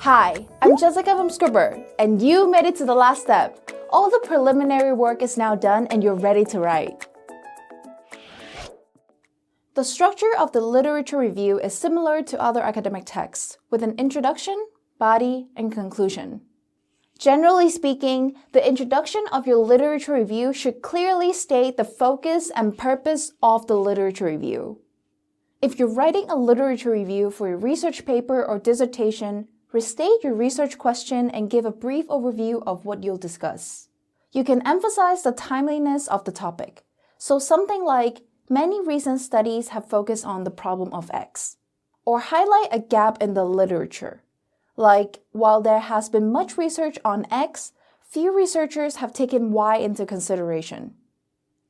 Hi, I'm Jessica from Scribbr, and you made it to the last step. All the preliminary work is now done and you're ready to write. The structure of the literature review is similar to other academic texts, with an introduction, body, and conclusion. Generally speaking, the introduction of your literature review should clearly state the focus and purpose of the literature review. If you're writing a literature review for your research paper or dissertation, restate your research question and give a brief overview of what you'll discuss. You can emphasize the timeliness of the topic, so something like, many recent studies have focused on the problem of X, or highlight a gap in the literature. Like, while there has been much research on X, few researchers have taken Y into consideration.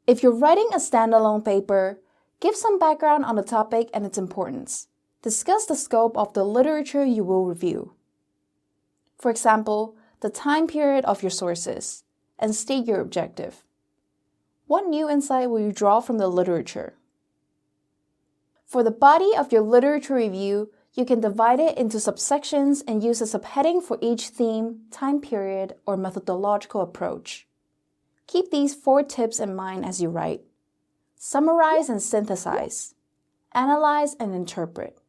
If you're writing a standalone paper, give some background on the topic and its importance. Discuss the scope of the literature you will review. For example, the time period of your sources, and state your objective. What new insight will you draw from the literature? For the body of your literature review, you can divide it into subsections and use a subheading for each theme, time period, or methodological approach. Keep these 4 tips in mind as you write. Summarize and synthesize. Analyze and interpret.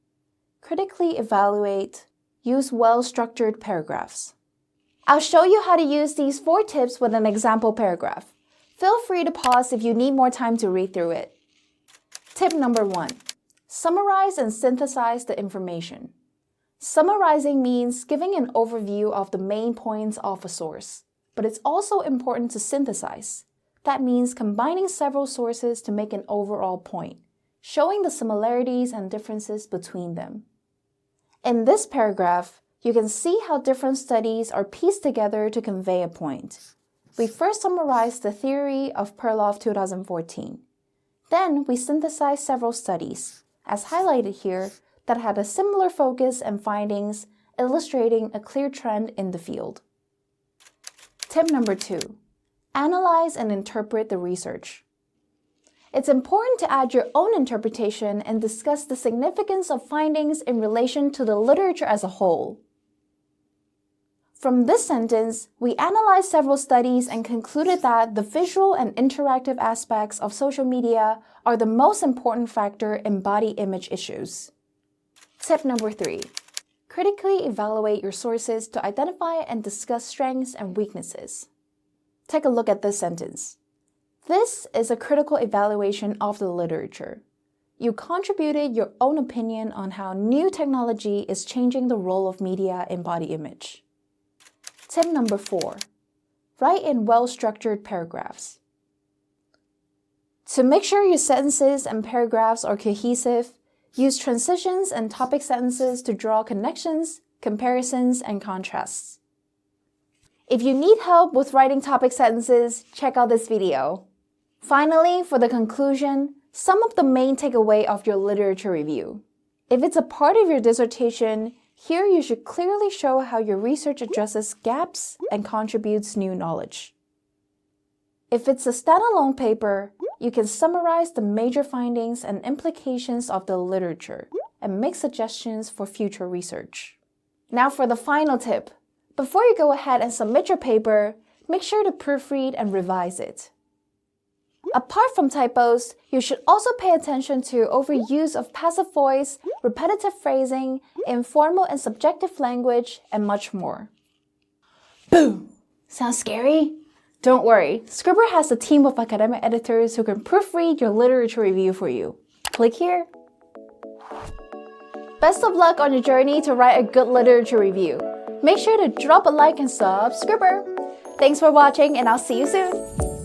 Critically evaluate. Use well-structured paragraphs. I'll show you how to use these 4 tips with an example paragraph. Feel free to pause if you need more time to read through it. Tip number 1. Summarize and synthesize the information. Summarizing means giving an overview of the main points of a source, but it's also important to synthesize. That means combining several sources to make an overall point, showing the similarities and differences between them. In this paragraph, you can see how different studies are pieced together to convey a point. We first summarized the theory of Perloff 2014. Then we synthesized several studies, as highlighted here, that had a similar focus and findings, illustrating a clear trend in the field. Tip number 2. Analyze and interpret the research. It's important to add your own interpretation and discuss the significance of findings in relation to the literature as a whole. From this sentence, we analyzed several studies and concluded that the visual and interactive aspects of social media are the most important factor in body image issues. Tip number 3. Critically evaluate your sources to identify and discuss strengths and weaknesses. Take a look at this sentence. This is a critical evaluation of the literature. You contributed your own opinion on how new technology is changing the role of media in body image. Tip number 4. Write in well-structured paragraphs. To make sure your sentences and paragraphs are cohesive, use transitions and topic sentences to draw connections, comparisons, and contrasts. If you need help with writing topic sentences, check out this video. Finally, for the conclusion, sum up the main takeaway of your literature review. If it's a part of your dissertation, here you should clearly show how your research addresses gaps and contributes new knowledge. If it's a standalone paper, you can summarize the major findings and implications of the literature and make suggestions for future research. Now for the final tip. Before you go ahead and submit your paper, make sure to proofread and revise it. Apart from typos, you should also pay attention to overuse of passive voice, repetitive phrasing, informal and subjective language, and much more. Boom! Sounds scary? Don't worry, Scribbr has a team of academic editors who can proofread your literature review for you. Click here. Best of luck on your journey to write a good literature review. Make sure to drop a like and subscribe. Thanks for watching, and I'll see you soon.